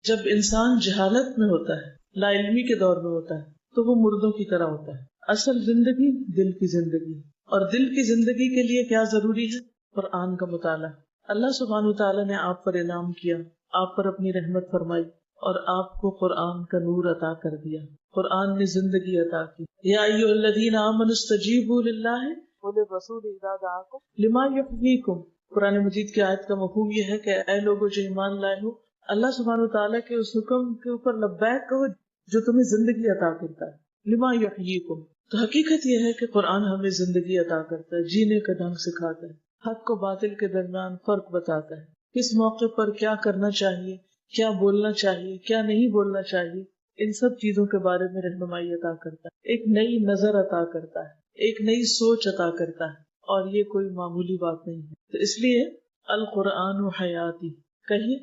جب انسان جہالت میں ہوتا ہے، لا علمی کے دور میں ہوتا ہے، تو وہ مردوں کی طرح ہوتا ہے. اصل زندگی دل کی زندگی، اور دل کی زندگی کے لیے کیا ضروری ہے؟ قرآن کا مطالعہ. اللہ سبحانہ وتعالیٰ نے آپ پر انعام کیا، آپ پر اپنی رحمت فرمائی اور آپ کو قرآن کا نور عطا کر دیا. قرآن نے زندگی عطا کی. یا ایھا الذین آمنوا استجیبوا للہ وللرسول اذا دعاکم لما یحییکم. قرآن مجید کی آیت کا مفہوم یہ ہے کہ اے لوگوں جو ایمان لائے ہو، اللہ سبحانہ وتعالیٰ کے اس حکم کے اوپر لبیک کہو جو تمہیں زندگی عطا کرتا ہے. لما یحییکم. تو حقیقت یہ ہے کہ قرآن ہمیں زندگی عطا کرتا ہے، جینے کا ڈھنگ سکھاتا ہے، حق و باطل کے درمیان فرق بتاتا ہے، کس موقع پر کیا کرنا چاہیے، کیا بولنا چاہیے، کیا نہیں بولنا چاہیے. ان سب چیزوں کے بارے میں رہنمائی عطا کرتا ہے، ایک نئی نظر عطا کرتا ہے، ایک نئی سوچ عطا کرتا ہے. اور یہ کوئی معمولی بات نہیں ہے. تو اس لیے القرآن حیاتی کہیے،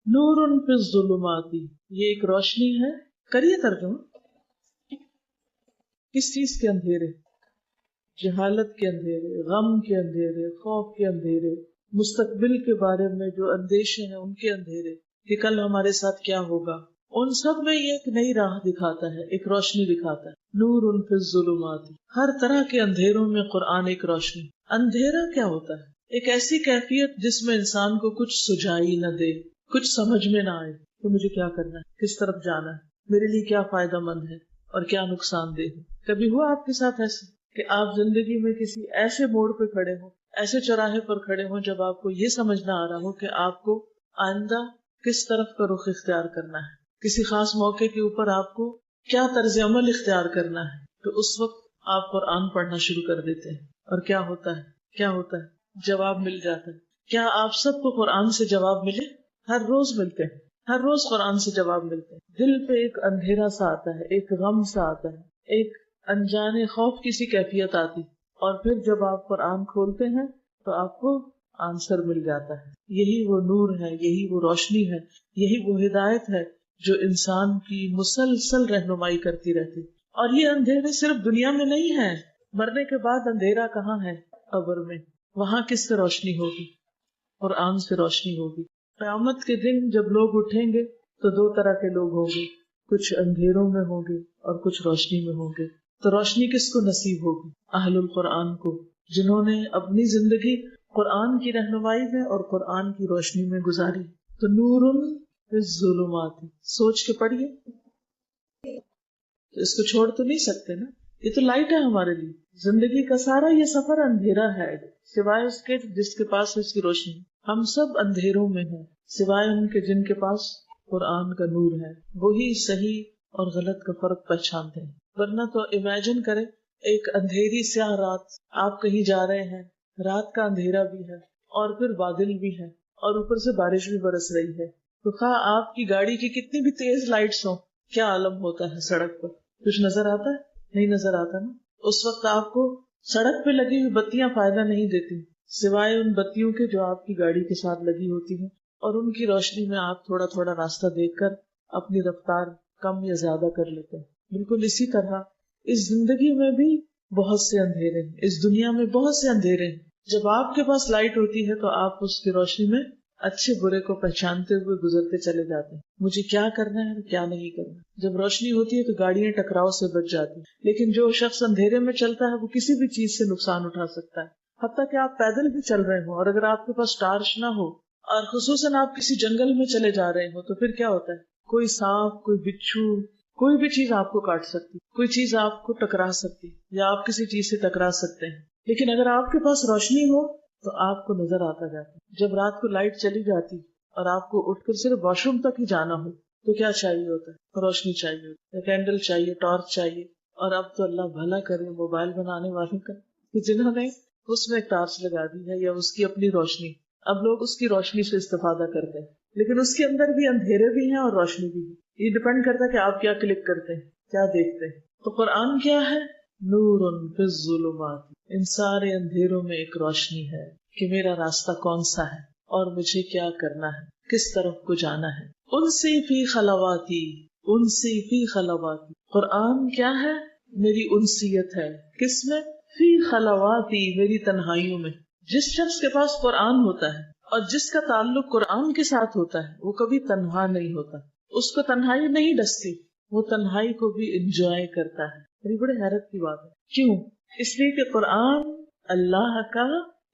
نور فی الظلمات، یہ ایک روشنی ہے. کریے ترجمہ. کس چیز کے اندھیرے؟ جہالت کے اندھیرے، غم کے اندھیرے، خوف کے اندھیرے، مستقبل کے بارے میں جو اندیشے ہیں ان کے اندھیرے کہ کل ہمارے ساتھ کیا ہوگا. ان سب میں یہ ایک نئی راہ دکھاتا ہے، ایک روشنی دکھاتا ہے. نور فی الظلمات، ہر طرح کے اندھیروں میں قرآن ایک روشنی. اندھیرا کیا ہوتا ہے؟ ایک ایسی کیفیت جس میں انسان کو کچھ سجائی نہ دے، کچھ سمجھ میں نہ آئے کہ مجھے کیا کرنا ہے، کس طرف جانا ہے، میرے لیے کیا فائدہ مند ہے اور کیا نقصان دہ ہے. کبھی ہوا آپ کے ساتھ ایسے کہ آپ زندگی میں کسی ایسے موڑ پہ کھڑے ہوں، ایسے چوراہے پر کھڑے ہوں جب آپ کو یہ سمجھ نہ آ رہا ہو کہ آپ کو آئندہ کس طرف کا رخ اختیار کرنا ہے، کسی خاص موقع کے اوپر آپ کو کیا طرز عمل اختیار کرنا ہے، تو اس وقت آپ قرآن پڑھنا شروع کر دیتے ہیں. اور کیا ہوتا ہے؟ جواب مل جاتا ہے. کیا آپ سب کو قرآن سے جواب ملے؟ ہر روز ملتے ہیں، ہر روز قرآن سے جواب ملتے ہیں. دل پہ ایک اندھیرا سا آتا ہے، ایک غم سا آتا ہے، ایک انجانے خوف کی سی کیفیت آتی، اور پھر جب آپ قرآن کھولتے ہیں تو آپ کو آنسر مل جاتا ہے. یہی وہ نور ہے، یہی وہ روشنی ہے، یہی وہ ہدایت ہے جو انسان کی مسلسل رہنمائی کرتی رہتی. اور یہ اندھیرے صرف دنیا میں نہیں ہے، مرنے کے بعد اندھیرا کہاں ہے؟ قبر میں. وہاں کس سے روشنی ہوگی؟ قرآن سے روشنی ہوگی. قیامت کے دن جب لوگ اٹھیں گے تو دو طرح کے لوگ ہوں گے، کچھ اندھیروں میں ہوں گے اور کچھ روشنی میں ہوں گے. تو روشنی کس کو نصیب ہوگی؟ اہل القرآن کو، جنہوں نے اپنی زندگی قرآن کی رہنمائی میں اور قرآن کی روشنی میں گزاری. تو نور فی الظلمات، سوچ کے پڑھیے. اس کو چھوڑ تو نہیں سکتے نا، یہ تو لائٹ ہے ہمارے لیے. زندگی کا سارا یہ سفر اندھیرا ہے سوائے اس کے جس کے پاس اس کی روشنی. ہم سب اندھیروں میں ہیں سوائے ان کے جن کے پاس قرآن کا نور ہے. وہی صحیح اور غلط کا فرق پہچانتے ہیں. ورنہ تو امیجن کریں ایک اندھیری سیاہ رات، آپ کہیں جا رہے ہیں، رات کا اندھیرا بھی ہے اور پھر بادل بھی ہے اور اوپر سے بارش بھی برس رہی ہے. تو خواہ آپ کی گاڑی کی کتنی بھی تیز لائٹس ہوں، کیا عالم ہوتا ہے سڑک پر؟ کچھ نظر آتا ہے؟ نہیں نظر آتا نا. اس وقت آپ کو سڑک پہ لگی ہوئی بتیاں فائدہ نہیں دیتی سوائے ان بتیوں کے جو آپ کی گاڑی کے ساتھ لگی ہوتی ہیں، اور ان کی روشنی میں آپ تھوڑا تھوڑا راستہ دیکھ کر اپنی رفتار کم یا زیادہ کر لیتے ہیں. بالکل اسی طرح اس زندگی میں بھی بہت سے اندھیرے ہیں، اس دنیا میں بہت سے اندھیرے ہیں. جب آپ کے پاس لائٹ ہوتی ہے تو آپ اس کی روشنی میں اچھے برے کو پہچانتے ہوئے گزرتے چلے جاتے ہیں. مجھے کیا کرنا ہے کیا نہیں کرنا. جب روشنی ہوتی ہے تو گاڑیاں ٹکراؤ سے بچ جاتی ہیں، لیکن جو شخص اندھیرے میں چلتا ہے وہ کسی بھی چیز سے نقصان اٹھا سکتا ہے. حتیٰ کہ آپ پیدل بھی چل رہے ہوں اور اگر آپ کے پاس ٹارچ نہ ہو، اور خصوصاً آپ کسی جنگل میں چلے جا رہے ہو، تو پھر کیا ہوتا ہے؟ کوئی سانپ، کوئی بچھو، کوئی بھی چیز آپ کو کاٹ سکتی، کوئی چیز آپ کو ٹکرا سکتی، یا آپ کسی چیز سے ٹکرا سکتے ہیں. لیکن اگر آپ کے پاس روشنی ہو تو آپ کو نظر آتا جاتا. جب رات کو لائٹ چلی جاتی اور آپ کو اٹھ کر صرف واش روم تک ہی جانا ہو تو کیا چاہیے ہوتا ہے؟ روشنی چاہیے ہوتی ہے، کینڈل چاہیے، ٹارچ چاہیے. اور اب تو اللہ بھلا کرے موبائل بنانے والوں کا کہ جنہوں نے اس میں ایک ٹارچ لگا دی ہے یا اس کی اپنی روشنی، اب لوگ اس کی روشنی سے استفادہ کرتے ہیں. لیکن اس کے اندر بھی اندھیرے بھی ہیں اور روشنی بھی ہے. یہ ڈپینڈ کرتا ہے کہ آپ کیا کلک کرتے ہیں، کیا دیکھتے ہیں. تو قرآن کیا ہے؟ نور فی الظلمات، ان سارے اندھیروں میں ایک روشنی ہے کہ میرا راستہ کون سا ہے اور مجھے کیا کرنا ہے، کس طرف کو جانا ہے. انسی فی خلواتی، انسی فی خلواتی، قرآن کیا ہے؟ میری انسیت ہے. کس میں؟ فی خلواتی، میری تنہائیوں میں. جس شخص کے پاس قرآن ہوتا ہے اور جس کا تعلق قرآن کے ساتھ ہوتا ہے وہ کبھی تنہا نہیں ہوتا، اس کو تنہائی نہیں ڈستی، وہ تنہائی کو بھی انجوائے کرتا ہے۔ یہ بڑے حیرت کی بات ہے، کیوں؟ اس لیے کہ قرآن اللہ کا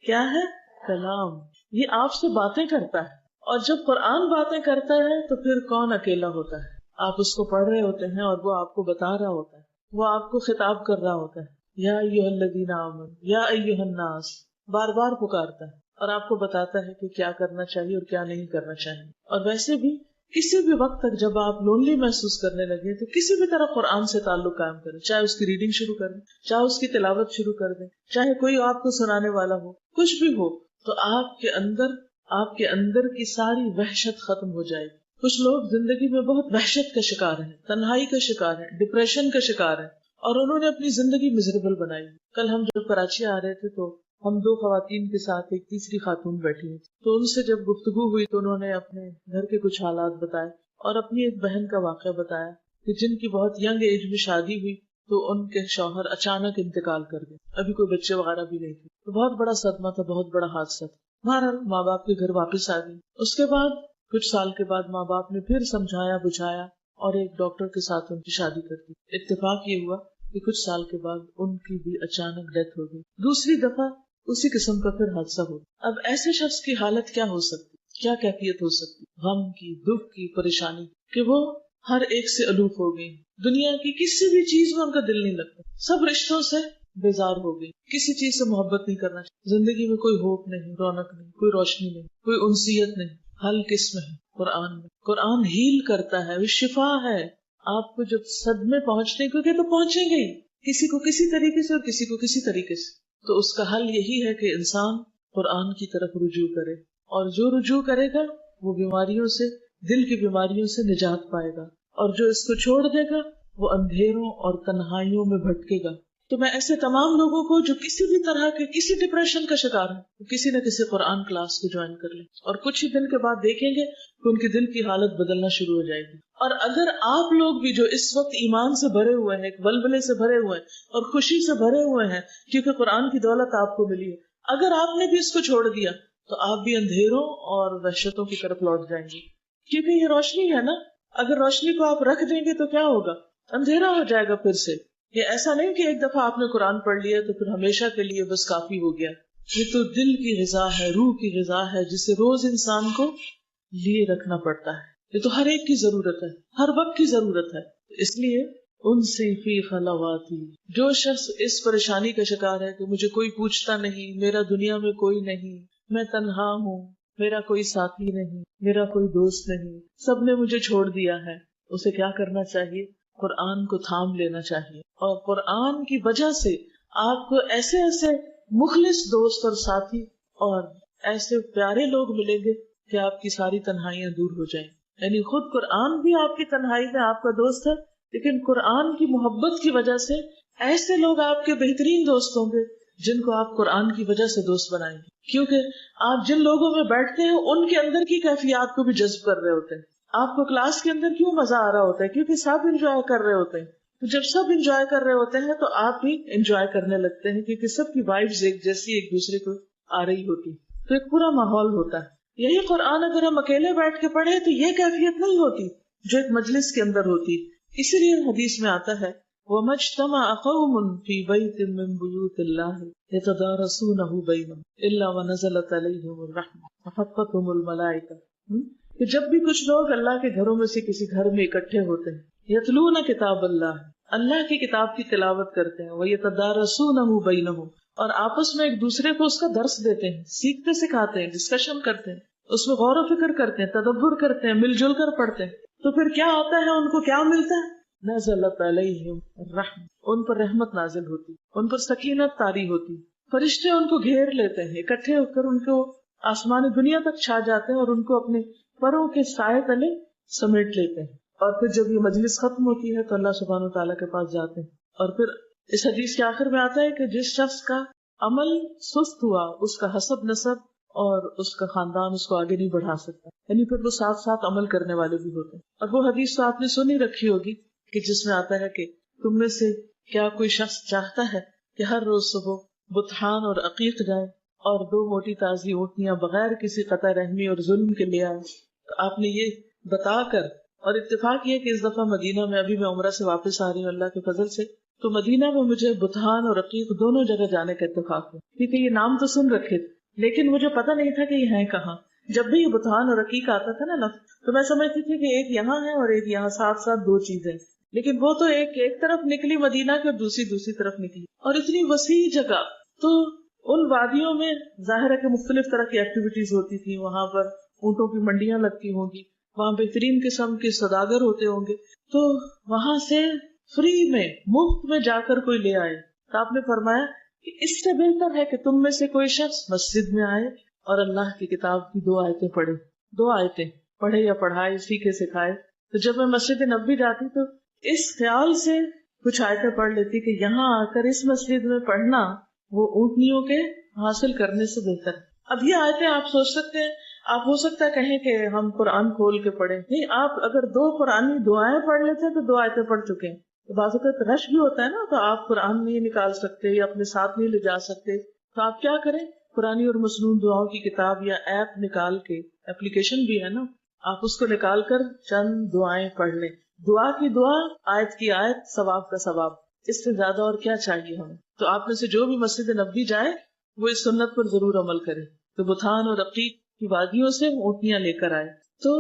کیا ہے؟ کلام، یہ آپ سے باتیں کرتا ہے، اور جب قرآن باتیں کرتا ہے تو پھر کون اکیلا ہوتا ہے؟ آپ اس کو پڑھ رہے ہوتے ہیں اور وہ آپ کو بتا رہا ہوتا ہے، وہ آپ کو خطاب کر رہا ہوتا ہے، یا ایھا الذین آمنوا، یا ایھا الناس، بار بار پکارتا ہے اور آپ کو بتاتا ہے کہ کیا کرنا چاہیے اور کیا نہیں کرنا چاہیے۔ اور ویسے بھی کسی بھی وقت تک جب آپ لونلی محسوس کرنے لگے تو کسی بھی طرح قرآن سے تعلق قائم کریں، چاہے اس کی ریڈنگ شروع کر دیں، چاہے اس کی تلاوت شروع کر دیں، چاہے کوئی آپ کو سنانے والا ہو، کچھ بھی ہو، تو آپ کے اندر کی ساری وحشت ختم ہو جائے گی۔ کچھ لوگ زندگی میں بہت وحشت کا شکار ہیں، تنہائی کا شکار ہیں، ڈپریشن کا شکار ہیں، اور انہوں نے اپنی زندگی مزریبل بنائی۔ کل ہم جب کراچی آ رہے تھے تو ہم دو خواتین کے ساتھ ایک تیسری خاتون بیٹھی ہوئی، تو ان سے جب گفتگو ہوئی تو انہوں نے اپنے گھر کے کچھ حالات بتائے اور اپنی ایک بہن کا واقعہ بتایا کہ جن کی بہت ینگ ایج میں شادی ہوئی تو ان کے شوہر اچانک انتقال کر گئے، ابھی کوئی بچے وغیرہ بھی نہیں تھے، تو بہت بڑا صدمہ تھا، بہت بڑا حادثہ تھا۔ بہرحال ماں باپ کے گھر واپس آ گئی۔ اس کے بعد کچھ سال کے بعد ماں باپ نے پھر سمجھایا بجھایا اور ایک ڈاکٹر کے ساتھ ان کی شادی کر دی۔ اتفاق یہ ہوا کہ کچھ سال کے بعد ان کی بھی اچانک ڈیتھ ہو گئی۔ دوسری دفعہ اسی قسم کا پھر حادثہ ہو۔ اب ایسے شخص کی حالت کیا ہو سکتی، کیا کیفیت ہو سکتی؟ غم کی، دکھ کی، پریشانی، کہ وہ ہر ایک سے الوف ہو گئی، دنیا کی کسی بھی چیز میں ان کا دل نہیں لگتا، سب رشتوں سے بیزار ہو گئی، کسی چیز سے محبت نہیں کرنا چاہیے، زندگی میں کوئی ہوپ نہیں، رونق نہیں، کوئی روشنی نہیں، کوئی انسیت نہیں۔ حل کس میں ہے؟ قرآن میں۔ قرآن ہیل کرتا ہے، وہ شفا ہے۔ آپ کو جب صدمے پہنچنے کو تو پہنچیں گے ہی، کسی کو کسی طریقے سے اور کسی کو کسی طریقے سے، تو اس کا حل یہی ہے کہ انسان قرآن کی طرف رجوع کرے، اور جو رجوع کرے گا وہ بیماریوں سے، دل کی بیماریوں سے نجات پائے گا، اور جو اس کو چھوڑ دے گا وہ اندھیروں اور تنہائیوں میں بھٹکے گا۔ تو میں ایسے تمام لوگوں کو جو کسی بھی طرح کے کسی ڈپریشن کا شکار ہے، وہ کسی نہ کسی قرآن کلاس کو جوائن کر لیں، اور کچھ ہی دن کے بعد دیکھیں گے کہ ان کی دل کی حالت بدلنا شروع ہو جائے گی۔ اور اگر آپ لوگ بھی جو اس وقت ایمان سے بھرے ہوئے ہیں، ایک ولولے سے بھرے ہوئے ہیں اور خوشی سے بھرے ہوئے ہیں کیونکہ قرآن کی دولت آپ کو ملی ہے، اگر آپ نے بھی اس کو چھوڑ دیا تو آپ بھی اندھیروں اور وحشتوں کی طرف لوٹ جائیں گے، کیونکہ یہ روشنی ہے نا۔ اگر روشنی کو آپ رکھ دیں گے تو کیا ہوگا؟ اندھیرا ہو جائے گا پھر سے۔ یہ ایسا نہیں کہ ایک دفعہ آپ نے قرآن پڑھ لیا تو پھر ہمیشہ کے لیے بس کافی ہو گیا۔ یہ تو دل کی غذا ہے، روح کی غذا ہے، جسے روز انسان کو لیے رکھنا پڑتا ہے۔ یہ تو ہر ایک کی ضرورت ہے، ہر وقت کی ضرورت ہے۔ اس لیے ان سے فی خلواتی، جو شخص اس پریشانی کا شکار ہے کہ مجھے کوئی پوچھتا نہیں، میرا دنیا میں کوئی نہیں، میں تنہا ہوں، میرا کوئی ساتھی نہیں، میرا کوئی دوست نہیں، سب نے مجھے چھوڑ دیا ہے، اسے کیا کرنا چاہیے؟ قرآن کو تھام لینا چاہیے، اور قرآن کی وجہ سے آپ کو ایسے ایسے مخلص دوست اور ساتھی اور ایسے پیارے لوگ ملیں گے کہ آپ کی ساری تنہائیاں دور ہو جائیں۔ یعنی خود قرآن بھی آپ کی تنہائی میں آپ کا دوست ہے، لیکن قرآن کی محبت کی وجہ سے ایسے لوگ آپ کے بہترین دوست ہوں گے جن کو آپ قرآن کی وجہ سے دوست بنائیں گے، کیونکہ آپ جن لوگوں میں بیٹھتے ہیں ان کے اندر کی کیفیات کو بھی جذب کر رہے ہوتے ہیں۔ آپ کو کلاس کے اندر کیوں مزہ آ رہا ہوتا ہے؟ کیونکہ سب انجوائے کر رہے ہوتے ہیں، تو جب سب انجوائے کر رہے ہوتے ہیں تو آپ بھی انجوائے کرنے لگتے ہیں، کیونکہ سب کی وائبز ایک جیسی ایک دوسرے کو آ رہی ہوتی، تو ایک پورا ماحول ہوتا ہے۔ یہی قرآن اگر ہم اکیلے بیٹھ کے پڑھیں تو یہ کیفیت نہیں ہوتی جو ایک مجلس کے اندر ہوتی۔ اسی لیے حدیث میں آتا ہے وَمَا اجْتَمَعَ قَوْمٌ فِي بَيْتٍ مِّن بُيُوتِ اللَّهِ يَتَدَارَسُونَهُ بَيْنَهُمْ إِلَّا وَنَزَلَتْ عَلَيْهِمُ الرَّحْمَةُ وَحَفَّتْهُمُ الْمَلَائِكَةُ، کہ جب بھی کچھ لوگ اللہ کے گھروں میں سے کسی گھر میں اکٹھے ہوتے ہیں، یتلون کتاب اللہ کی کتاب کی تلاوت کرتے ہیں، وَيَتَدَارَسُونَهُ بَيْنَهُمْ، اور آپس میں ایک دوسرے کو اس کا درس دیتے ہیں، سیکھتے سکھاتے ہیں، ڈسکشن کرتے ہیں، اس میں غور و فکر کرتے ہیں، تدبر کرتے ہیں، مل جل کر پڑھتے ہیں، تو پھر کیا ہوتا ہے؟ ان کو کیا ملتا ہے؟ نزلت علیہم الرحمۃ، ان پر رحمت نازل ہوتی، ان پر سکینت طاری ہوتی، فرشتے ان کو گھیر لیتے ہیں، اکٹھے ہو کر ان کو آسمانی دنیا تک چھا جاتے ہیں اور ان کو اپنے پروں کے سائے تلے سمیٹ لیتے ہیں۔ اور پھر جب یہ مجلس ختم ہوتی ہے تو اللہ سبحانہ وتعالیٰ کے پاس جاتے ہیں، اور پھر اس حدیث کے آخر میں آتا ہے کہ جس شخص کا عمل سست ہوا اس کا حسب نسب اور اس کا خاندان اس کو آگے نہیں بڑھا سکتا، یعنی پھر وہ ساتھ ساتھ عمل کرنے والے بھی ہوتے ہیں۔ اور وہ حدیث تو آپ نے سنی رکھی ہوگی کہ جس میں آتا ہے کہ تم میں سے کیا کوئی شخص چاہتا ہے کہ ہر روز صبح بطحان اور عقیق جائے اور 2 موٹی تازی اونٹنیاں بغیر کسی قطع رحمی اور ظلم کے لے آئے. تو آپ نے یہ بتا کر، اور اتفاق یہ کہ اس دفعہ مدینہ میں ابھی میں عمرہ سے واپس آ رہی ہوں اللہ کے فضل سے، تو مدینہ میں مجھے بتان اور عقیق دونوں جگہ جانے کا اتفاق ہوا، کیونکہ یہ نام تو سن رکھے تھے لیکن مجھے پتہ نہیں تھا کہ یہ ہیں کہاں. جب بھی یہ بتان اور عقیق آتا تھا نا لفظ، تو میں سمجھتی تھی کہ ایک یہاں ہے اور ایک یہاں، ساتھ ساتھ 2 چیزیں، لیکن وہ تو ایک طرف نکلی مدینہ کی اور دوسری طرف نکلی، اور اتنی وسیع جگہ. تو ان وادیوں میں ظاہر ہے کہ مختلف طرح کی ایکٹیویٹیز ہوتی تھی. وہاں پر اونٹوں کی منڈیاں لگتی ہوں گی، وہاں بہترین قسم کے سوداگر ہوتے ہوں گے، تو وہاں سے فری میں مفت میں جا کر کوئی لے آئے. تو آپ نے فرمایا کہ اس سے بہتر ہے کہ تم میں سے کوئی شخص مسجد میں آئے اور اللہ کی کتاب کی 2 آیتیں پڑھے. 2 آیتیں پڑھے یا پڑھائے، سیکھے سکھائے. تو جب میں مسجد نبوی جاتی تو اس خیال سے کچھ آیتیں پڑھ لیتی کہ یہاں آ کر اس مسجد میں پڑھنا وہ اونٹنیوں کے حاصل کرنے سے بہتر ہے. اب یہ آیتیں آپ سوچ سکتے ہیں، آپ ہو سکتا ہے کہیں کہ ہم قرآن کھول کے پڑھیں. نہیں، آپ اگر 2 قرآنی دعائیں پڑھ لیتے ہیں تو 2 آیتیں پڑھ چکے ہیں. تو بعض اوقات رش بھی ہوتا ہے نا، تو آپ قرآن نہیں نکال سکتے یا اپنے ساتھ نہیں لے جا سکتے، تو آپ کیا کریں، قرآنی اور مصنون دعاؤں کی کتاب یا ایپ نکال کے، اپلیکیشن بھی ہے نا، آپ اس کو نکال کر چند دعائیں پڑھ لیں. دعا کی دعا، آیت کی آیت، ثواب کا ثواب. اس سے زیادہ اور کیا چاہیے ہمیں. تو آپ میں سے جو بھی مسجد نبوی جائے وہ اس سنت پر ضرور عمل کرے. تو بتان اور عقیق کی وادیوں سے اونٹنیاں لے کر آئے. تو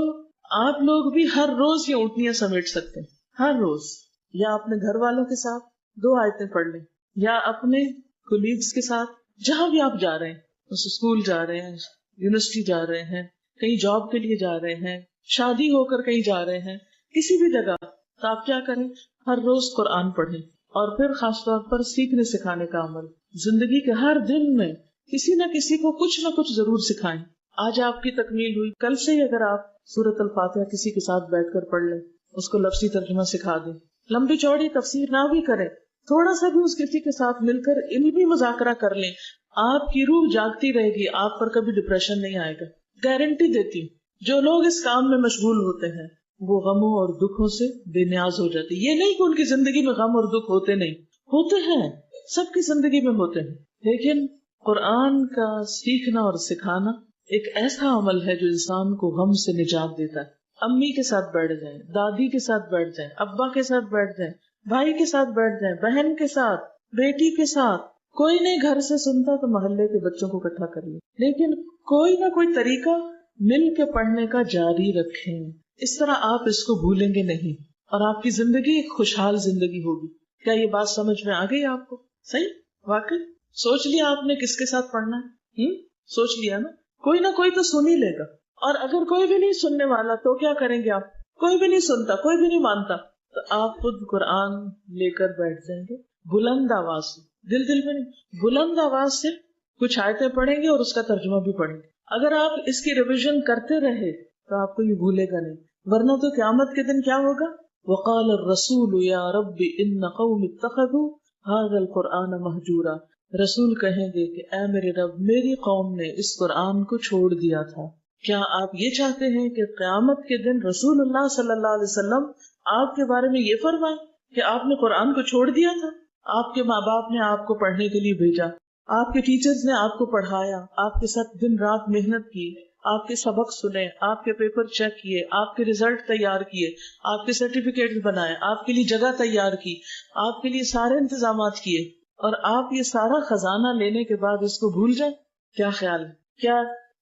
آپ لوگ بھی ہر روز یہ اونٹنیاں سمیٹ سکتے ہیں، ہر روز. یا اپنے گھر والوں کے ساتھ 2 آیتیں پڑھ لیں، یا اپنے کولیگز کے ساتھ، جہاں بھی آپ جا رہے ہیں، اس اسکول جا رہے ہیں، یونیورسٹی جا رہے ہیں، کہیں جاب کے لیے جا رہے ہیں، شادی ہو کر کہیں جا رہے ہیں، کسی بھی جگہ، تو آپ کیا کریں، ہر روز قرآن پڑھیں. اور پھر خاص طور پر سیکھنے سکھانے کا عمل. زندگی کے ہر دن میں کسی نہ کسی کو کچھ نہ کچھ ضرور سکھائیں. آج آپ کی تکمیل ہوئی، کل سے ہی اگر آپ سورۃ الفاتحہ کسی کے ساتھ بیٹھ کر پڑھ لیں، اس کو لفظی ترجمہ سکھا دیں. لمبی چوڑی تفسیر نہ بھی کریں، تھوڑا سا بھی اس کسی کے ساتھ مل کر علمی مذاکرہ کر لیں. آپ کی روح جاگتی رہے گی، آپ پر کبھی ڈپریشن نہیں آئے گا. گارنٹی دیتی ہوں. جو لوگ اس کام میں مشغول ہوتے ہیں وہ غموں اور دکھوں سے بے نیاز ہو جاتے. یہ نہیں کہ ان کی زندگی میں غم اور دکھ ہوتے نہیں، ہوتے ہیں، سب کی زندگی میں ہوتے ہیں. لیکن قرآن کا سیکھنا اور سکھانا ایک ایسا عمل ہے جو انسان کو غم سے نجات دیتا ہے. امی کے ساتھ بیٹھ جائیں، دادی کے ساتھ بیٹھ جائیں، ابا کے ساتھ بیٹھ جائیں، بھائی کے ساتھ بیٹھ جائیں، بہن کے ساتھ، بیٹی کے ساتھ. کوئی نہیں گھر سے سنتا تو محلے کے بچوں کو اکٹھا کر لیں، لیکن کوئی نہ کوئی طریقہ مل کے پڑھنے کا جاری رکھیں. اس طرح آپ اس کو بھولیں گے نہیں اور آپ کی زندگی ایک خوشحال زندگی ہوگی. کیا یہ بات سمجھ میں آ گئی آپ کو؟ صحیح، واقعی سوچ لیا آپ نے کس کے ساتھ پڑھنا ہے؟ سوچ لیا نا. کوئی نہ کوئی تو سن ہی لے گا. اور اگر کوئی بھی نہیں سننے والا تو کیا کریں گے آپ؟ کوئی بھی نہیں سنتا، کوئی بھی نہیں مانتا، تو آپ خود قرآن لے کر بیٹھ جائیں گے بلند آواز سے، دل میں نہیں، بلند آواز سے کچھ آیتیں پڑھیں گے اور اس کا ترجمہ بھی پڑھیں گے. اگر آپ اس کی ریویژن کرتے رہے تو آپ کو یہ بھولے گا نہیں، ورنہ تو قیامت کے دن کیا ہوگا؟ وقال الرسول یا رب ان قوم اتخذوا هذا القرآن مہجورا. رسول کہیں گے کہ اے میرے رب، میری قوم نے اس قرآن کو چھوڑ دیا تھا. کیا آپ یہ چاہتے ہیں کہ قیامت کے دن رسول اللہ صلی اللہ علیہ وسلم آپ کے بارے میں یہ فرمائیں کہ آپ نے قرآن کو چھوڑ دیا تھا؟ آپ کے ماں باپ نے آپ کو پڑھنے کے لیے بھیجا، آپ کے ٹیچرز نے آپ کو پڑھایا، آپ کے ساتھ دن رات محنت کی، آپ کے سبق سنے، آپ کے پیپر چیک کیے، آپ کے ریزلٹ تیار کیے، آپ کے سرٹیفکیٹ بنائے، آپ کے لیے جگہ تیار کی، آپ کے لیے سارے انتظامات کیے، اور آپ یہ سارا خزانہ لینے کے بعد اس کو بھول جائیں؟ کیا خیال ہے؟ کیا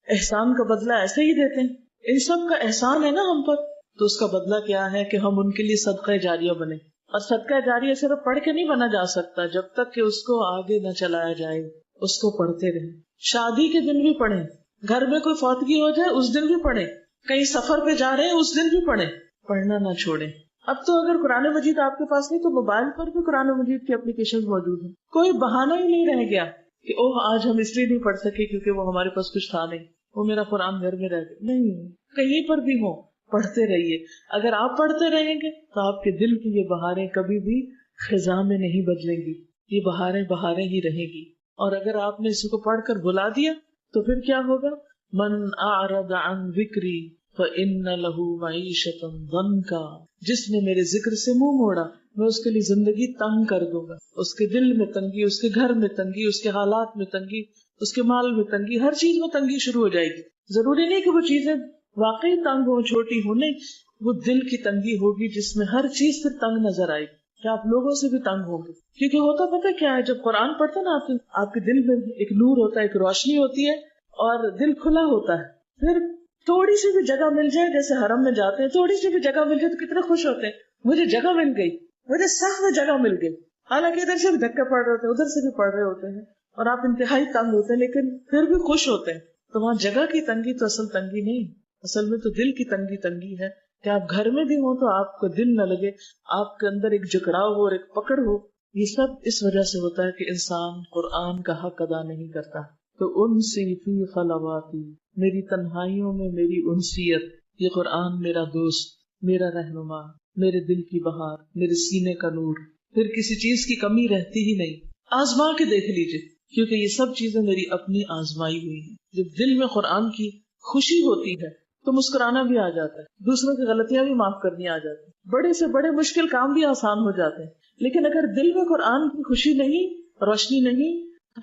احسان کا بدلہ ایسے ہی دیتے ہیں؟ ان سب کا احسان ہے نا ہم پر، تو اس کا بدلہ کیا ہے کہ ہم ان کے لیے صدقہ جاریہ بنے. اور صدقہ جاریہ صرف پڑھ کے نہیں بنا جا سکتا جب تک کہ اس کو آگے نہ چلایا جائے، اس کو پڑھتے رہیں. شادی کے دن بھی پڑھیں، گھر میں کوئی فوتگی ہو جائے اس دن بھی پڑھیں، کہیں سفر پہ جا رہے ہیں اس دن بھی پڑھیں، پڑھنا نہ چھوڑیں. اب تو اگر قرآن مجید آپ کے پاس نہیں تو موبائل پر بھی قرآن مجید کی اپلیکیشن موجود ہیں. کوئی بہانہ ہی نہیں رہ گیا کہ اوہ آج ہم اس لیے نہیں پڑھ سکے کیونکہ وہ ہمارے پاس کچھ تھا نہیں، وہ میرا قرآن گھر میں رہ گیا. نہیں، کہیں پر بھی ہو، پڑھتے رہیے. اگر آپ پڑھتے رہیں گے تو آپ کے دل کی یہ بہاریں کبھی بھی خزاں میں نہیں بدلیں گی، یہ بہاریں بہاریں ہی رہیں گی. اور اگر آپ نے اس کو پڑھ کر بھلا دیا تو پھر کیا ہوگا؟ من اعرض عن ذکری فإن له معیشۃ ضنکا. جس نے میرے ذکر سے منہ موڑا میں اس کے لیے زندگی تنگ کر دوں گا. اس کے دل میں تنگی، اس کے گھر میں تنگی، اس کے حالات میں تنگی، اس کے مال میں تنگی، ہر چیز میں تنگی شروع ہو جائے گی. ضروری نہیں کہ وہ چیزیں واقعی تنگ ہو، چھوٹی ہو، نہیں، وہ دل کی تنگی ہوگی جس میں ہر چیز پھر تنگ نظر آئے گی کہ آپ لوگوں سے بھی تنگ ہوں گے. کیونکہ ہوتا پتہ کیا ہے، جب قرآن پڑھتے نا آپ کے دل میں ایک نور ہوتا ہے، ایک روشنی ہوتی ہے اور دل کھلا ہوتا ہے. پھر تھوڑی سی بھی جگہ مل جائے، جیسے حرم میں جاتے ہیں، تھوڑی سی بھی جگہ مل جائے تو کتنے خوش ہوتے ہیں، مجھے جگہ مل گئی، مجھے سخت میں جگہ مل گئی. حالانکہ ادھر سے بھی دھکے پڑ رہے ہوتے ہیں، ادھر سے بھی پڑ رہے ہوتے ہیں اور آپ انتہائی تنگ ہوتے ہیں، لیکن پھر بھی خوش ہوتے ہیں. تو وہاں جگہ کی تنگی تو اصل تنگی نہیں، اصل میں تو دل کی تنگی ہے کہ آپ گھر میں بھی ہوں تو آپ کو دل نہ لگے، آپ کے اندر ایک جکڑاؤ ہو اور ایک پکڑ ہو. یہ سب اس وجہ سے ہوتا ہے کہ انسان قرآن کا حق ادا نہیں کرتا. تو انسی فی خلواتی، میری تنہائیوں میں میری انسیت، یہ قرآن میرا دوست، میرا رہنما، میرے دل کی بہار، میرے سینے کا نور. پھر کسی چیز کی کمی رہتی ہی نہیں. آزما کے دیکھ لیجئے، کیونکہ یہ سب چیزیں میری اپنی آزمائی ہوئی ہیں. جب دل میں قرآن کی خوشی ہوتی ہے تو مسکرانا بھی آ جاتا ہے، دوسروں کی غلطیاں بھی معاف کرنی آ جاتی ہیں، بڑے سے بڑے مشکل کام بھی آسان ہو جاتے ہیں. لیکن اگر دل میں قرآن کی خوشی نہیں، روشنی نہیں،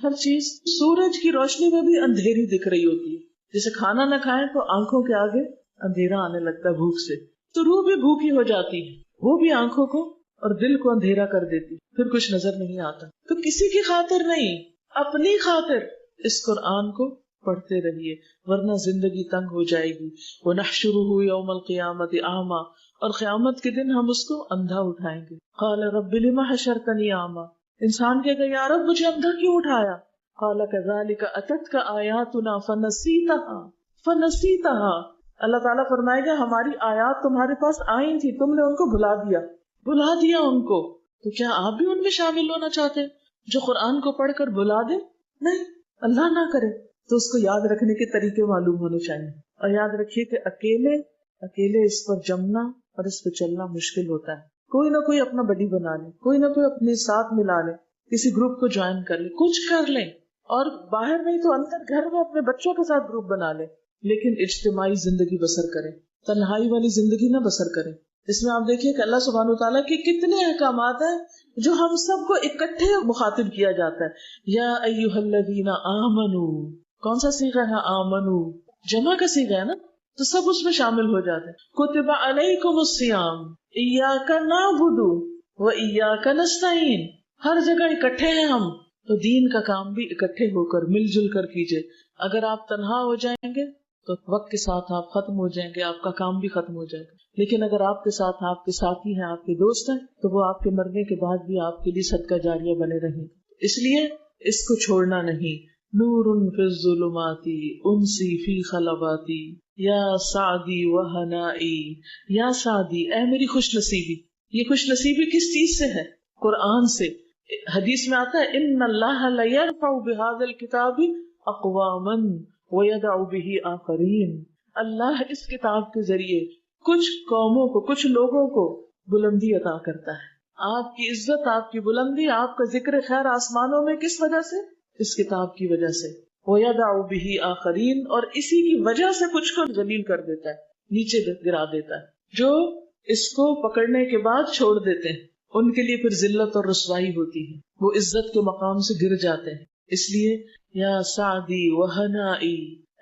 ہر چیز سورج کی روشنی میں بھی اندھیری دکھ رہی ہوتی ہے. جیسے کھانا نہ کھائیں تو آنکھوں کے آگے اندھیرا آنے لگتا ہے بھوک سے، تو روح بھی بھوکی ہو جاتی ہے، وہ بھی آنکھوں کو اور دل کو اندھیرا کر دیتی، پھر کچھ نظر نہیں آتا. تو کسی کی خاطر نہیں، اپنی خاطر اس قرآن کو پڑھتے رہیے، ورنہ زندگی تنگ ہو جائے گی. وَنَحْشُرُهُ يَوْمَ الْقِيَامَةِ أَعْمَى، اور قیامت کے دن ہم اس کو اندھا اٹھائیں گے. قَالَ رَبِّ لِمَ حَشَرْتَنِي أَعْمَى، انسان کہے گا یا رب مجھے اندھا کیوں اٹھایا؟ قَالَ كَذَلِكَ أَتَتْكَ آيَاتُنَا فَنَسِيتَهَا. اللہ تعالیٰ فرمائے گا ہماری آیات تمہارے پاس آئی تھی، تم نے ان کو بھلا دیا ان کو. تو کیا آپ بھی ان میں شامل ہونا چاہتے ہیں جو قرآن کو پڑھ کر بھلا دے؟ نہیں، اللہ نہ کرے. تو اس کو یاد رکھنے کے طریقے معلوم ہونے چاہیے. اور یاد رکھیے کہ اکیلے اس پر جمنا اور اس پہ چلنا مشکل ہوتا ہے. کوئی نہ کوئی اپنا بڈی بنا لے، کوئی نہ کوئی اپنے ساتھ ملا لے، کسی گروپ کو جوائن کر لے، کچھ کر لیں، اور باہر نہیں تو اندر گھر میں اپنے بچوں کے ساتھ گروپ بنا لے. لیکن اجتماعی زندگی بسر کریں، تنہائی والی زندگی نہ بسر کریں. اس میں آپ دیکھیے کہ اللہ سبحانہ وتعالیٰ کے کتنے احکامات ہیں جو ہم سب کو اکٹھے مخاطب کیا جاتا ہے. یا ایھا الذین آمنو، کون سا صیغہ ہے؟ آمنو جمع کا صیغہ ہے نا، تو سب اس میں شامل ہو جاتے ہیں. کتب علیکم الصیام ایاک نعبد و ایاک نستعین، ہر جگہ اکٹھے ہیں ہم، تو دین کا کام بھی اکٹھے ہو کر مل جل کر کیجئے. اگر آپ تنہا ہو جائیں گے تو وقت کے ساتھ آپ ختم ہو جائیں گے، آپ کا کام بھی ختم ہو جائے گا. لیکن اگر آپ کے ساتھ آپ کے ساتھی ہیں، آپ کے دوست ہیں، تو وہ آپ کے مرنے کے بعد بھی آپ کے لیے صدقہ جاریہ بنے رہیں گے. اس لیے اس کو چھوڑنا نہیں. نور فی الظلمات انسی فی خلواتی یا سعدی وہنائی. یا سعدی، اے میری خوش نصیبی. یہ خوش نصیبی کس چیز سے ہے؟ قرآن سے. حدیث میں آتا ہے ان اللہ لیرفع بہذا الکتاب اقواما وَيَدَعُ بِهِ آخَرِينَ، اللہ اس کتاب کے ذریعے کچھ قوموں کو، کچھ لوگوں کو بلندی عطا کرتا ہے. آپ کی عزت، آپ کی بلندی، آپ کا ذکر خیر آسمانوں میں کس وجہ سے؟ اس کتاب کی وجہ سے. وَيَدَعُ بِهِ آخَرِينَ، اور اسی کی وجہ سے کچھ کو ذلیل کر دیتا ہے، نیچے گرا دیتا ہے. جو اس کو پکڑنے کے بعد چھوڑ دیتے ہیں ان کے لیے پھر ذلت اور رسوائی ہوتی ہے، وہ عزت کے مقام سے گر جاتے ہیں. اس لیے یا سعدی وہنائی،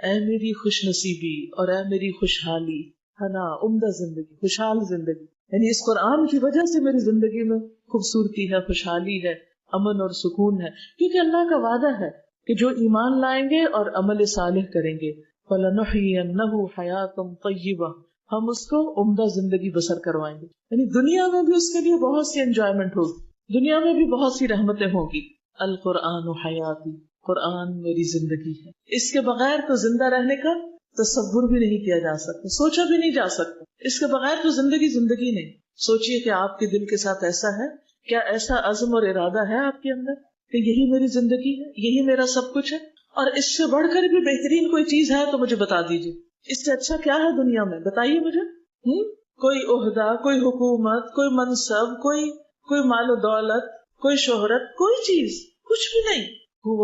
اے میری خوش نصیبی اور اے میری خوشحالی. ہنا عمدہ زندگی، خوشحال زندگی، یعنی اس قرآن کی وجہ سے میری زندگی میں خوبصورتی ہے، خوشحالی ہے، امن اور سکون ہے. کیونکہ اللہ کا وعدہ ہے کہ جو ایمان لائیں گے اور عمل صالح کریں گے فَلَنُحْيِيَنَّهُ حَيَاةً طَيِّبَةً، ہم اس کو عمدہ زندگی بسر کروائیں گے. یعنی دنیا میں بھی اس کے لیے بہت سی انجوائمنٹ ہوگی، دنیا میں بھی بہت سی رحمتیں ہوں گی. القرآن حیاتی، قرآن میری زندگی ہے. اس کے بغیر تو زندہ رہنے کا تصور بھی نہیں کیا جا سکتا، سوچا بھی نہیں جا سکتا. اس کے بغیر تو زندگی نہیں. سوچئے کہ آپ کے دل کے ساتھ ایسا ہے، کیا ایسا عزم اور ارادہ ہے آپ کے اندر کہ یہی میری زندگی ہے، یہی میرا سب کچھ ہے، اور اس سے بڑھ کر بھی بہترین کوئی چیز ہے تو مجھے بتا دیجیے. اس سے اچھا کیا ہے دنیا میں؟ بتائیے مجھے. کوئی عہدہ، کوئی حکومت، کوئی منصب، کوئی مال و دولت، کوئی شہرت، کوئی چیز، کچھ بھی نہیں. هو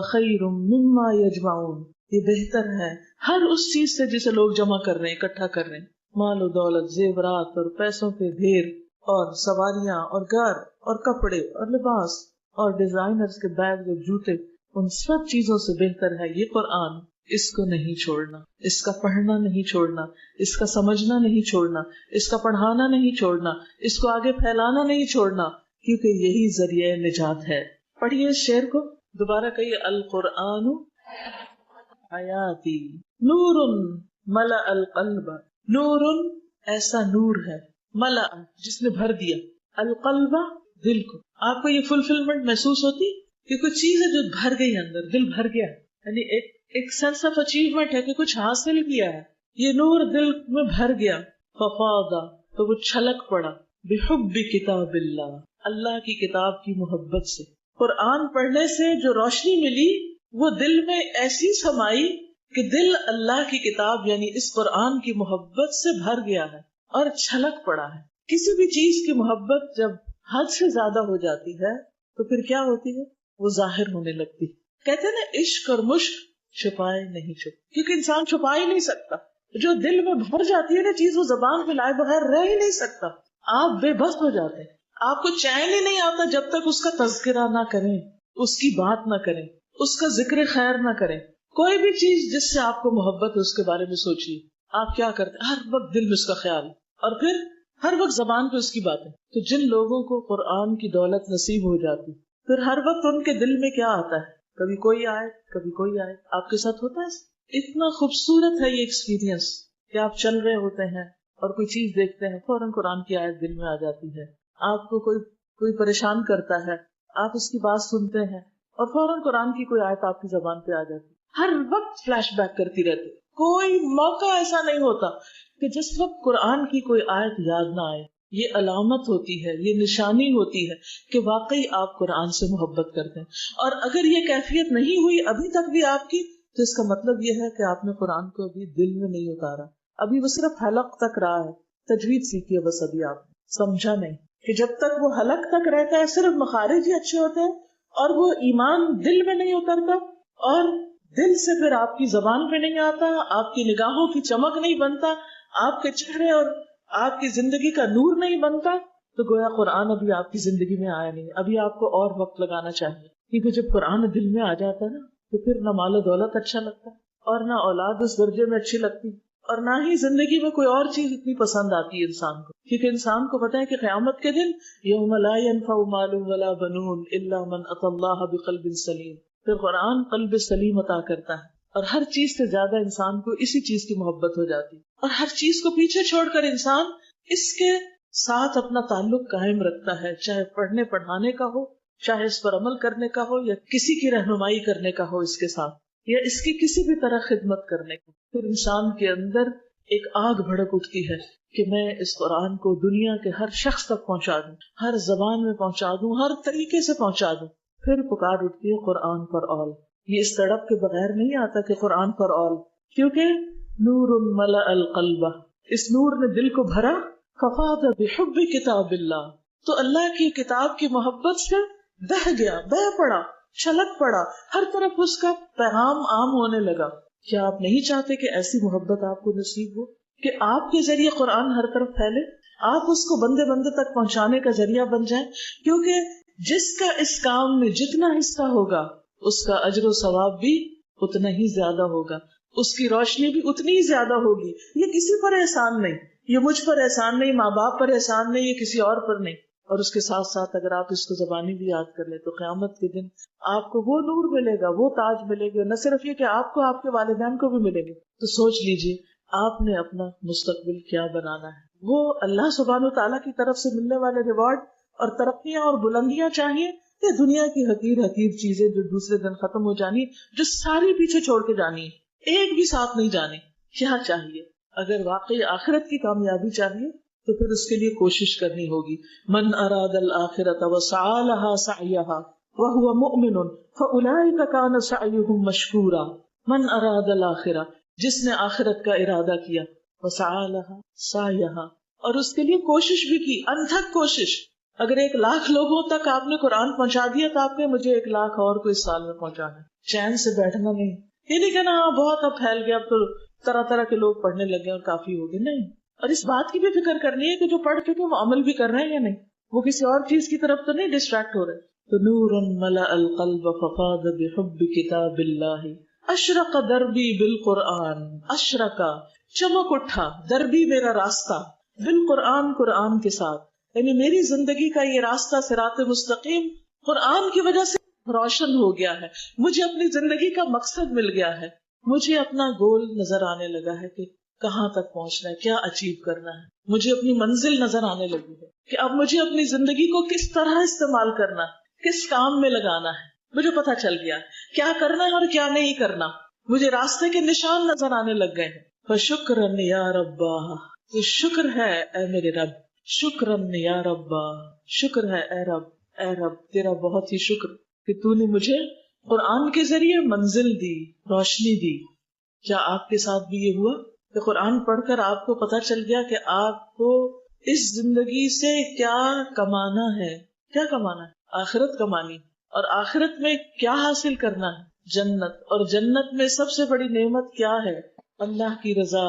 خیر مما یجمعون، یہ بہتر ہے ہر اس چیز سے جسے لوگ جمع کر رہے ہیں، اکٹھا کر رہے ہیں. مال و دولت، زیورات اور پیسوں کے ڈھیر، اور سواریاں اور گھر اور کپڑے اور لباس اور ڈیزائنرز کے بیگ اور جوتے ان سب چیزوں سے بہتر ہے یہ قرآن. اس کو نہیں چھوڑنا، اس کا پڑھنا نہیں چھوڑنا، اس کا سمجھنا نہیں چھوڑنا، اس کا پڑھانا نہیں چھوڑنا، اس کو آگے پھیلانا نہیں چھوڑنا، کیونکہ یہی ذریعہ نجات ہے. پڑھیے اس شعر کو دوبارہ کہیے. القرآن حیاتی نور ملأ القلب. نور ایسا نور ہے، ملأ جس نے بھر دیا، القلب دل کو. آپ کو یہ فلفلمنٹ محسوس ہوتی کہ کچھ چیز ہے جو بھر گئی اندر، دل بھر گیا، یعنی ایک سینس آف اچیومنٹ ہے کہ کچھ حاصل کیا ہے. یہ نور دل میں بھر گیا. ففاض تو وہ چھلک پڑا، بحب کتاب اللہ، اللہ کی کتاب کی محبت سے. قرآن پڑھنے سے جو روشنی ملی وہ دل میں ایسی سمائی کہ دل اللہ کی کتاب یعنی اس قرآن کی محبت سے بھر گیا ہے اور چھلک پڑا ہے. کسی بھی چیز کی محبت جب حد سے زیادہ ہو جاتی ہے تو پھر کیا ہوتی ہے؟ وہ ظاہر ہونے لگتی. کہتے ہیں نا عشق اور مشق چھپائے نہیں چھپ، کیونکہ انسان چھپا ہی نہیں سکتا. جو دل میں بھر جاتی ہے نا چیز، وہ زبان پہ لائے بغیر رہ ہی نہیں سکتا. آپ بے بس ہو جاتے ہیں، آپ کو چین ہی نہیں آتا جب تک اس کا تذکرہ نہ کریں، اس کی بات نہ کریں، اس کا ذکر خیر نہ کریں. کوئی بھی چیز جس سے آپ کو محبت ہے اس کے بارے میں سوچیے. آپ کیا کرتے؟ ہر وقت دل میں اس کا خیال، اور پھر ہر وقت زبان پہ اس کی باتیں. تو جن لوگوں کو قرآن کی دولت نصیب ہو جاتی، پھر ہر وقت ان کے دل میں کیا آتا ہے؟ کبھی کوئی آئے، کبھی کوئی آئے. آپ کے ساتھ ہوتا ہے؟ اتنا خوبصورت ہے یہ ایکسپیرینس کہ آپ چل رہے ہوتے ہیں اور کوئی چیز دیکھتے ہیں، فوراً قرآن کی آیت دل میں آ جاتی ہے. آپ کو کوئی پریشان کرتا ہے، آپ اس کی بات سنتے ہیں اور فوراً قرآن کی کوئی آیت آپ کی زبان پہ آ جاتی. ہر وقت فلیش بیک کرتی رہتی. کوئی موقع ایسا نہیں ہوتا کہ جس وقت قرآن کی کوئی آیت یاد نہ آئے. یہ علامت ہوتی ہے، یہ نشانی ہوتی ہے کہ واقعی آپ قرآن سے محبت کرتے ہیں. اور اگر یہ کیفیت نہیں ہوئی ابھی تک بھی آپ کی، تو اس کا مطلب یہ ہے کہ آپ نے قرآن کو ابھی دل میں نہیں اتارا. ابھی وہ صرف حلق تک رہا ہے. تجوید سیکھی ہے بس، ابھی آپ سمجھا نہیں کہ جب تک وہ حلق تک رہتا ہے صرف مخارج ہی اچھے ہوتے ہیں اور وہ ایمان دل میں نہیں اترتا اور دل سے پھر آپ کی زبان پہ نہیں آتا، آپ کی نگاہوں کی چمک نہیں بنتا، آپ کے چہرے اور آپ کی زندگی کا نور نہیں بنتا، تو گویا قرآن ابھی آپ کی زندگی میں آیا نہیں. ابھی آپ کو اور وقت لگانا چاہیے، کیونکہ جب قرآن دل میں آ جاتا ہے نا تو پھر نہ مال و دولت اچھا لگتا اور نہ اولاد اس درجے میں اچھی لگتی اور نہ ہی زندگی میں کوئی اور چیز اتنی پسند آتی ہے انسان کو. کیونکہ انسان کو پتا ہے کہ قیامت کے دن یوم لا ينفع مال ولا بنون الا من اتى الله بقلب سلیم. پھر قرآن قلب سلیم عطا کرتا ہے اور ہر چیز سے زیادہ انسان کو اسی چیز کی محبت ہو جاتی اور ہر چیز کو پیچھے چھوڑ کر انسان اس کے ساتھ اپنا تعلق قائم رکھتا ہے، چاہے پڑھنے پڑھانے کا ہو، چاہے اس پر عمل کرنے کا ہو، یا کسی کی رہنمائی کرنے کا ہو اس کے ساتھ، یا اس کی کسی بھی طرح خدمت کرنے کا. پھر انسان کے اندر ایک آگ بھڑک اٹھتی ہے کہ میں اس قرآن کو دنیا کے ہر شخص تک پہنچا دوں، ہر زبان میں پہنچا دوں، ہر طریقے سے پہنچا دوں. پھر پکار اٹھتی ہے قرآن فار آل. یہ اس تڑپ کے بغیر نہیں آتا کہ قرآن فار آل، کیونکہ نور ملأ القلب، اس نور نے دل کو بھرا. ففاض بحب کتاب اللہ، تو اللہ کی کتاب کی محبت سے بہہ گیا، بہہ پڑا، چھلک پڑا، ہر طرف اس کا پیغام عام ہونے لگا. کیا آپ نہیں چاہتے کہ ایسی محبت آپ کو نصیب ہو کہ آپ کے ذریعے قرآن ہر طرف پھیلے، آپ اس کو بندے بندے تک پہنچانے کا ذریعہ بن جائیں؟ کیونکہ جس کا اس کام میں جتنا حصہ ہوگا اس کا اجر و ثواب بھی اتنا ہی زیادہ ہوگا، اس کی روشنی بھی اتنی ہی زیادہ ہوگی. یہ کسی پر احسان نہیں، یہ مجھ پر احسان نہیں، ماں باپ پر احسان نہیں، یہ کسی اور پر نہیں. اور اس کے ساتھ ساتھ اگر آپ اس کو زبانی بھی یاد کر لیں تو قیامت کے دن آپ کو وہ نور ملے گا، وہ تاج ملے گا. نہ صرف یہ کہ آپ کو، آپ کے والدین کو بھی ملے گا. تو سوچ لیجئے آپ نے اپنا مستقبل کیا بنانا ہے. وہ اللہ سبحانہ وتعالیٰ کی طرف سے ملنے والے ریوارڈ اور ترقیاں اور بلندیاں چاہیے، یا دنیا کی حقیر حقیر چیزیں جو دوسرے دن ختم ہو جانی، جو ساری پیچھے چھوڑ کے جانی، ایک بھی ساتھ نہیں جانے؟ کیا چاہیے؟ اگر واقعی آخرت کی کامیابی چاہیے تو پھر اس کے لیے کوشش کرنی ہوگی. من اراد الآخرۃ وسعى لها سعيها وهو مؤمن فاولئک کان سعیهم مشکورا. من اراد الآخرہ، جس نے آخرت کا ارادہ کیا، وسعى لها سعيها، اور اس کے لیے کوشش بھی کی، انتھک کوشش. اگر 1,00,000 لوگوں تک آپ نے قرآن پہنچا دیا تو آپ نے مجھے 1,00,000 اور کو اس سال میں پہنچانا ہے. چین سے بیٹھنا نہیں، یہ نہیں کہنا ہاں بہت اب پھیل گیا، اب تو طرح طرح کے لوگ پڑھنے لگے اور کافی ہو گئے. نہیں. اور اس بات کی بھی فکر کرنی ہے کہ جو پڑھ چکے وہ عمل بھی کر رہے ہیں یا نہیں، وہ کسی اور چیز کی طرف تو نہیں ڈسٹریکٹ ہو رہے. تو نور ملأ القلب ففاض بحب کتاب اللہ اشرق دربی بالقرآن اشرق چمک اٹھا دربی میرا راستہ بالقرآن قرآن کے ساتھ، یعنی میری زندگی کا یہ راستہ صراط مستقیم قرآن کی وجہ سے روشن ہو گیا ہے، مجھے اپنی زندگی کا مقصد مل گیا ہے، مجھے اپنا گول نظر آنے لگا ہے کہ کہاں تک پہنچنا ہے، کیا اچیو کرنا ہے، مجھے اپنی منزل نظر آنے لگی ہے کہ اب مجھے اپنی زندگی کو کس طرح استعمال کرنا ہے، کس کام میں لگانا ہے، مجھے پتا چل گیا کیا کرنا ہے اور کیا نہیں کرنا، مجھے راستے کے نشان نظر آنے لگ گئے ہیں۔ فشکرن یا ربا، تو شکر ہے اے میرے رب، شکرن یا ربا، شکر ہے اے رب، اے رب تیرا بہت ہی شکر کہ تو نے مجھے قرآن کے ذریعے منزل دی، روشنی دی۔ کیا آپ کے ساتھ بھی یہ ہوا کہ قرآن پڑھ کر آپ کو پتا چل گیا کہ آپ کو اس زندگی سے کیا کمانا ہے، کیا کمانا ہے؟ آخرت کمانی، اور آخرت میں کیا حاصل کرنا ہے؟ جنت، اور جنت میں سب سے بڑی نعمت کیا ہے؟ اللہ کی رضا،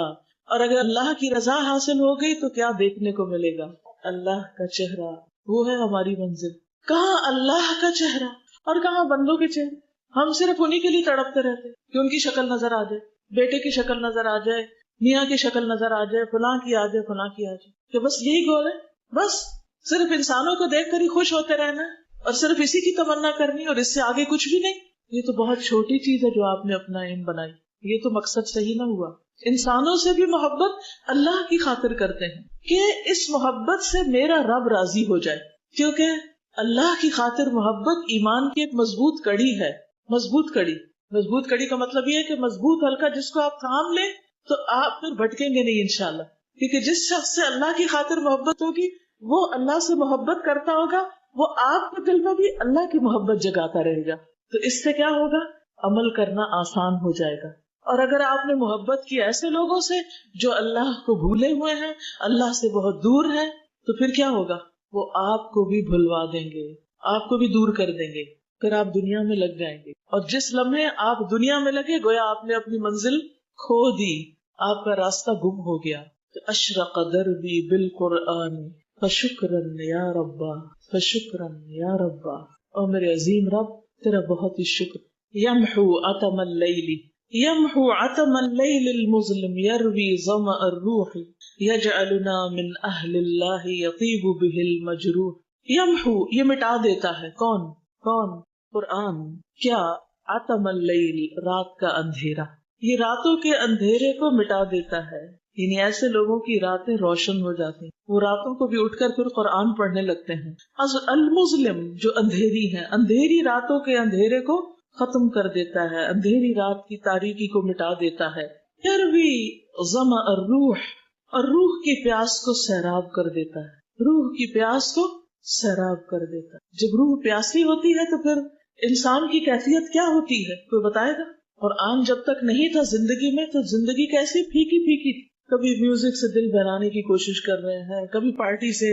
اور اگر اللہ کی رضا حاصل ہو گئی تو کیا دیکھنے کو ملے گا؟ اللہ کا چہرہ، وہ ہے ہماری منزل۔ کہاں اللہ کا چہرہ اور کہاں بندوں کے چہرے؟ ہم صرف انہی کے لیے تڑپتے رہتے کہ ان کی شکل نظر آ جائے، بیٹے کی شکل نظر آ جائے، میاں کی شکل نظر آ جائے، فلاں کی آ جائے، فلاں کی آ جائے، کہ بس یہی گول ہے، بس صرف انسانوں کو دیکھ کر ہی خوش ہوتے رہنا ہے اور صرف اسی کی تمنا کرنی اور اس سے آگے کچھ بھی نہیں۔ یہ تو بہت چھوٹی چیز ہے جو آپ نے اپنا ایم بنائی، یہ تو مقصد صحیح نہ ہوا۔ انسانوں سے بھی محبت اللہ کی خاطر کرتے ہیں کہ اس محبت سے میرا رب راضی ہو جائے، کیونکہ اللہ کی خاطر محبت ایمان کی ایک مضبوط کڑی ہے۔ مضبوط کڑی، مضبوط کڑی کا مطلب یہ ہے کہ مضبوط حلقہ جس کو آپ تھام لیں تو آپ پھر بھٹکیں گے نہیں انشاءاللہ، کیونکہ جس شخص سے اللہ کی خاطر محبت ہوگی وہ اللہ سے محبت کرتا ہوگا، وہ آپ کے دل میں بھی اللہ کی محبت جگاتا رہے گا، تو اس سے کیا ہوگا؟ عمل کرنا آسان ہو جائے گا۔ اور اگر آپ نے محبت کی ایسے لوگوں سے جو اللہ کو بھولے ہوئے ہیں، اللہ سے بہت دور ہیں، تو پھر کیا ہوگا؟ وہ آپ کو بھی بھلوا دیں گے، آپ کو بھی دور کر دیں گے، پھر آپ دنیا میں لگ جائیں گے، اور جس لمحے آپ دنیا میں لگے گویا آپ نے اپنی منزل کھو دی، آپ کا راستہ گم ہو گیا۔ تو اشرق دربی بالقرآن فشکرن یا ربا، فشکرن یا ربا، اور میرے عظیم رب تیرا بہت ہی شکر۔ یمحو عتم اللیل، یمحو عتم اللیل المظلم یروی ظمأ الروح یجعلنا من اہل اللہ یطیب بہ المجروح۔ یمحو، یہ مٹا دیتا ہے، کون؟ کون؟ قرآن۔ کیا؟ عتم اللیل، رات کا اندھیرا، یہ راتوں کے اندھیرے کو مٹا دیتا ہے، یعنی ایسے لوگوں کی راتیں روشن ہو جاتی ہیں، وہ راتوں کو بھی اٹھ کر پھر قرآن پڑھنے لگتے ہیں۔ المظلم، جو اندھیری ہے، اندھیری راتوں کے اندھیرے کو ختم کر دیتا ہے، اندھیری رات کی تاریکی کو مٹا دیتا ہے۔ یروی ظمأ الروح، اور روح کی پیاس کو سیراب کر دیتا ہے، روح کی پیاس کو سیراب کر دیتا ہے۔ جب روح پیاسی ہوتی ہے تو پھر انسان کی کیفیت کیا ہوتی ہے، کوئی بتائے گا؟ قرآن جب تک نہیں تھا زندگی میں تو زندگی کیسی پھیکی پھیکی تھی، کبھی میوزک سے دل بہلانے کی کوشش کر رہے ہیں، کبھی پارٹی سے،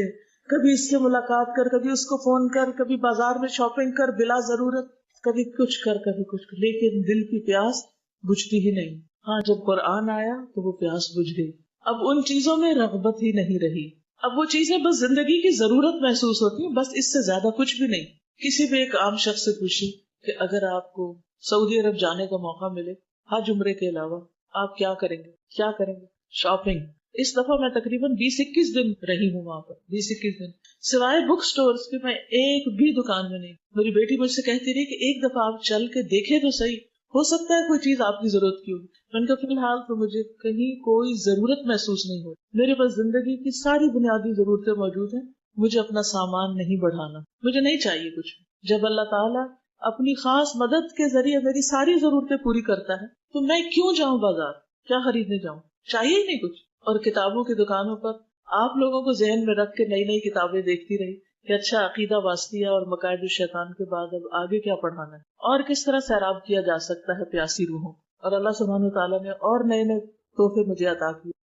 کبھی اس سے ملاقات کر، کبھی اس کو فون کر، کبھی بازار میں شاپنگ کر بلا ضرورت، کبھی کچھ کر کبھی کچھ کر، لیکن دل کی پیاس بجھتی ہی نہیں۔ ہاں جب قرآن آیا تو وہ پیاس بجھ گئی، اب ان چیزوں میں رغبت ہی نہیں رہی، اب وہ چیزیں بس زندگی کی ضرورت محسوس ہوتی ہیں، بس اس سے زیادہ کچھ بھی نہیں۔ کسی بھی ایک عام شخص سے پوچھیں کہ اگر آپ کو سعودی عرب جانے کا موقع ملے حج عمرے کے علاوہ، آپ کیا کریں گے؟ کیا کریں گے؟ شاپنگ۔ اس دفعہ میں تقریباً 20-21 دن رہی ہوں وہاں پر، 20-21 دن، سوائے بک سٹورز کے میں ایک بھی دکان میں نہیں۔ میری بیٹی مجھ سے کہتی رہی کہ ایک دفعہ آپ چل کے دیکھے تو صحیح، ہو سکتا ہے کوئی چیز آپ کی ضرورت کی ہوگی۔ میں نے کہا فی الحال تو مجھے کہیں کوئی ضرورت محسوس نہیں ہوتی، میرے پاس زندگی کی ساری بنیادی ضرورتیں موجود ہیں، مجھے اپنا سامان نہیں بڑھانا، مجھے نہیں چاہیے کچھ۔ جب اللہ تعالیٰ اپنی خاص مدد کے ذریعے میری ساری ضرورتیں پوری کرتا ہے تو میں کیوں جاؤں بازار، کیا خریدنے جاؤں؟ چاہیے ہی نہیں کچھ۔ اور کتابوں کی دکانوں پر آپ لوگوں کو ذہن میں رکھ کے نئی نئی کتابیں دیکھتی رہی کہ اچھا عقیدہ واسطیہ اور مقاعد الشیطان کے بعد اب آگے کیا پڑھانا ہے اور کس طرح سیراب کیا جا سکتا ہے پیاسی روحوں، اور اللہ سبحانہ وتعالیٰ نے اور نئے نئے تحفے مجھے عطا کیے۔